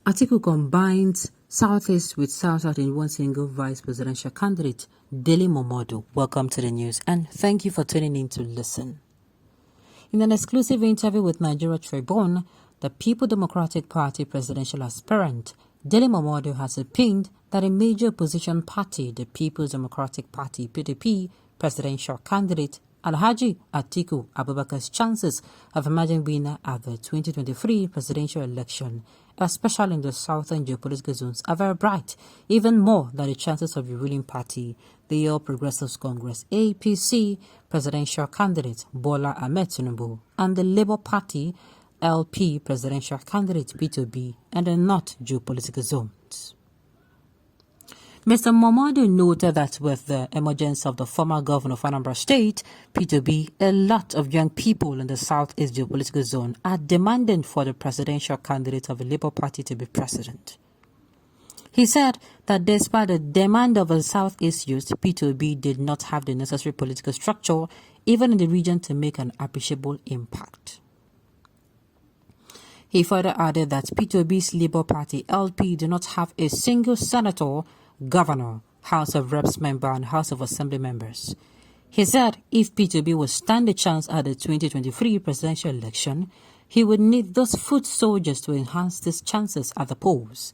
Atiku combines Southeast with South-South in one single vice presidential candidate, Dele Momodu. Welcome to the news and thank you for tuning in to listen. In an exclusive interview with Nigeria Tribune, the People Democratic Party presidential aspirant, Dele Momodu has opined that a major opposition party, the People's Democratic Party (PDP) presidential candidate, Alhaji Atiku Abubakar's chances of emerging winner at the 2023 presidential election, especially in the southern geopolitical zones, are very bright, even more than the chances of the ruling party, the All Progressives Congress (APC) presidential candidate Bola Ahmed Tinubu, and the Labour Party LP presidential candidate P2B, and the North geopolitical zones. Mr. Momodu noted that with the emergence of the former governor of Anambra State, P2B, a lot of young people in the Southeast geopolitical zone are demanding for the presidential candidate of the Labour Party to be president. He said that despite the demand of the Southeast youth, P2B did not have the necessary political structure, even in the region, to make an appreciable impact. He further added that P2B's Labour Party LP do not have a single senator, governor, House of Reps member, and House of Assembly members. He said if P2B would stand a chance at the 2023 presidential election, he would need those foot soldiers to enhance his chances at the polls.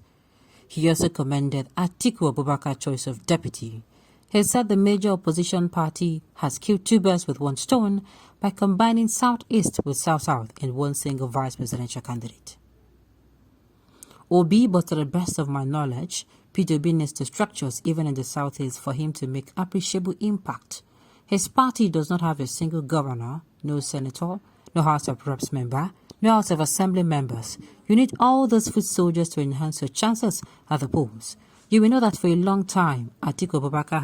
He also commended Atiku Abubakar's choice of deputy. He said the major opposition party has killed two birds with one stone by combining Southeast with South-South in one single vice presidential candidate. But to the best of my knowledge, P2B needs the structures even in the Southeast for him to make appreciable impact. His party does not have a single governor, no senator, no House of Reps member, no House of Assembly members. You need all those foot soldiers to enhance your chances at the polls. You will know that for a long time, Atiku Abubakar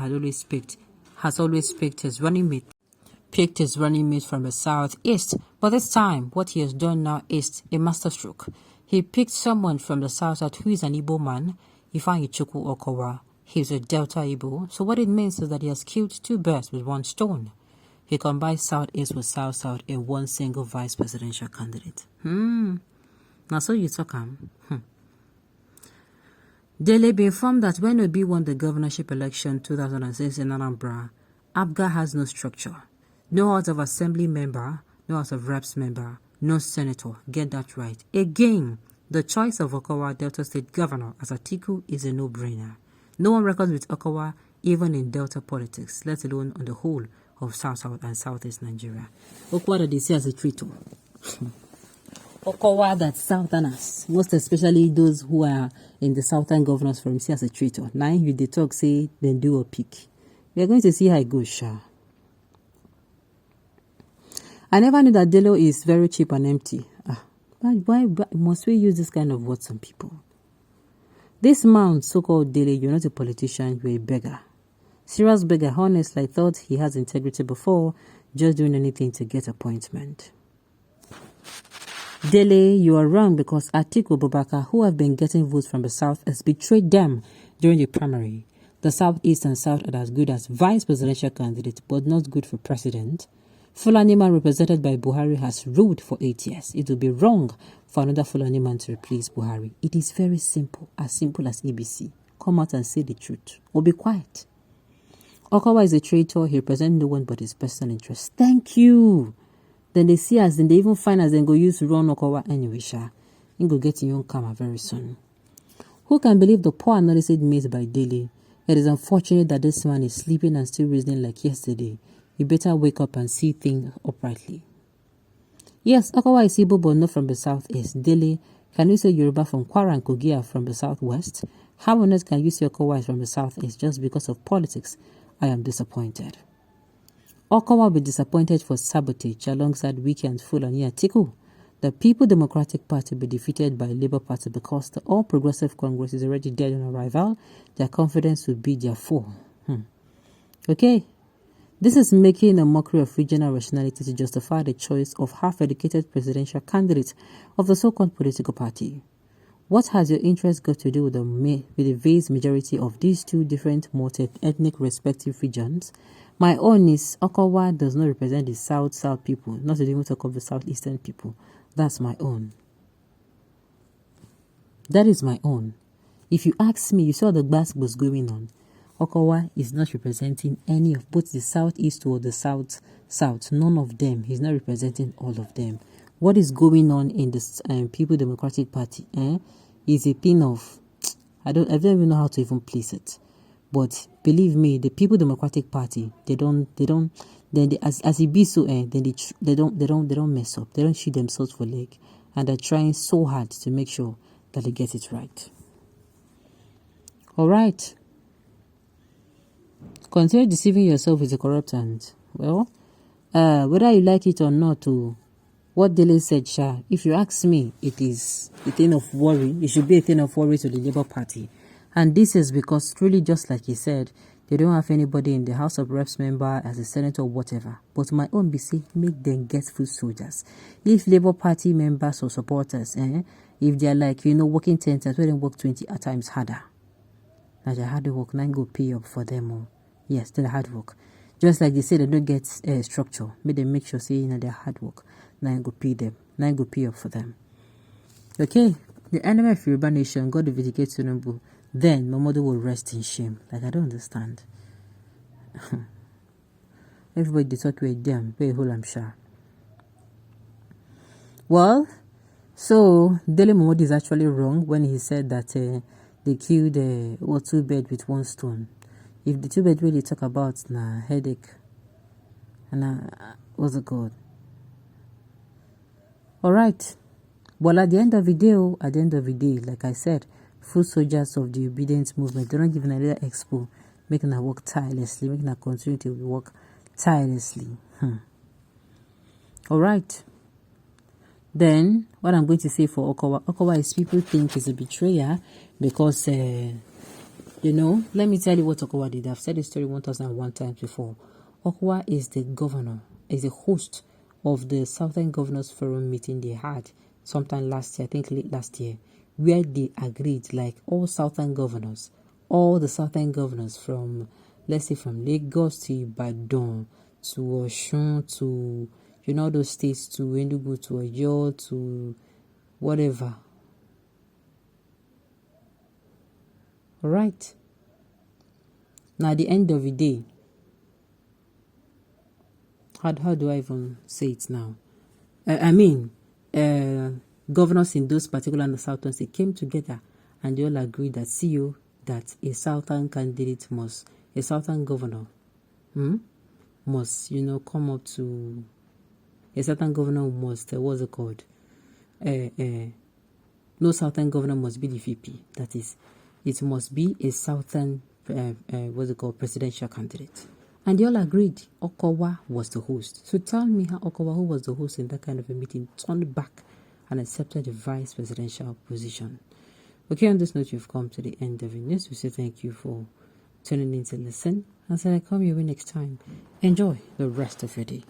has always picked his running mate from the Southeast, but this time, what he has done now is a masterstroke. He picked someone from the South who is an Igbo man, Atiku Okowa. He is a Delta Igbo, so what it means is that he has killed two birds with one stone. He combines Southeast with South in one single vice presidential candidate. Now so you talk Dele be informed that when Obi won the governorship election 2006 in Anambra, APGA has no structure. No House of Assembly member, no House of Reps member, no senator. Get that right. Again, the choice of Okowa Delta State Governor as Atiku is a no-brainer. No one records with Okowa even in Delta politics, let alone on the whole of South-South and Southeast Nigeria. Okowa that they see as a traitor. Okowa that Southerners, most especially those who are in the Southern governors from see as a traitor. Now you they talk say then do a pick. We are going to see how it goes, Sha. I never knew that Dele is very cheap and empty. Why must we use this kind of words on people? This man, so-called Dele, you're not a politician, you're a beggar. Serious beggar. Honestly, I thought he has integrity before, just doing anything to get appointment. Dele, you are wrong because Atiku Abubakar, who have been getting votes from the South, has betrayed them during the primary. The Southeast and South are as good as vice presidential candidate, but not good for president. Fulani man represented by Buhari has ruled for 8 years. It would be wrong for another Fulani man to replace Buhari. It is very simple as ABC. Come out and say the truth, or be quiet. Okawa is a traitor. He represents no one but his personal interest. Thank you. Then they see us, then they even find us, then go use Ron Okawa anyway, Sha. You go get your own karma very soon. Who can believe the poor analysis made by Dele? It is unfortunate that this man is sleeping and still reasoning like yesterday. You better wake up and see things uprightly. Yes, Okawa is Igbo, but not from the Southeast. Dele, can you say Yoruba from Kwara and Kogi from the Southwest? How on earth can you say Okawa is from the Southeast just because of politics? I am disappointed. Okawa will be disappointed for sabotage alongside Wiki and Fulani Atiku. The People Democratic Party will be defeated by Labour Party because the All Progressive Congress is already dead on arrival. Their confidence will be their fall. Okay. This is making a mockery of regional rationality to justify the choice of half-educated presidential candidate of the so-called political party. What has your interest got to do with the vast majority of these two different multi-ethnic respective regions? My own is Okawa does not represent the South people, not to even talk of the Southeastern people. That's my own. That is my own. If you ask me, you saw the bass was going on. Okowa is not representing any of both the southeast or the south. None of them. He's not representing all of them. What is going on in the People Democratic Party is a thing of I don't even know how to even place it. But believe me, the People Democratic Party, as it be so, then they don't mess up. They don't shoot themselves for leg, and they're trying so hard to make sure that they get it right. All right. Continue deceiving yourself with a corrupt hand. Well, whether you like it or not, what Dele said, if you ask me, it is a thing of worry. It should be a thing of worry to the Labour Party. And this is because, truly, just like he said, they don't have anybody in the House of Reps member as a senator or whatever. But my own be say, make them get food soldiers. If Labour Party members or supporters, if they're like, working 10 times, where they work 20 times harder. Now they hard work, now go pay up for them all. Yes, they're hard work. Just like they say they don't get structure. Make them make sure say they're hard work. Now go pay them. Now go pay up for them. Okay. The enemy of Yoruba nation got to vindicate Tinubu. Then Momodu will rest in shame. Like I don't understand. Everybody they talk with them. Very whole I'm sure. Well, so Dele Momodu is actually wrong when he said that they killed 2 birds with 1 stone. If the 2 birds really talk about headache and what's it called? All right. Well, at the end of the day, like I said, foot soldiers of the obedience movement, they're not giving another expo, making her work tirelessly, making her continue to work tirelessly. All right. Then, what I'm going to say for Okowa is people think he's a betrayer because, let me tell you what Okowa did. I've said this story 1,001 times before. Okowa is the governor, is the host of the Southern Governors Forum meeting they had sometime last year, I think late last year, where they agreed, like all the Southern governors from, let's say, from Lagos to Ibadan to Osun to, those states to Enugu to Oyo to whatever. All right. Now, at the end of the day, how do I even say it now? Governors in those particular and the Southern states came together and they all agreed that that a Southern candidate a Southern governor must, come up to a Southern governor must, what's it called? No Southern governor must be the VP. That is, it must be a Southern, presidential candidate. And they all agreed Okowa was the host. So tell me how Okowa, who was the host in that kind of a meeting, turned back and accepted the vice presidential position. Okay, on this note, you've come to the end of the news. We say thank you for tuning in to listen. Until I come your way next time, enjoy the rest of your day.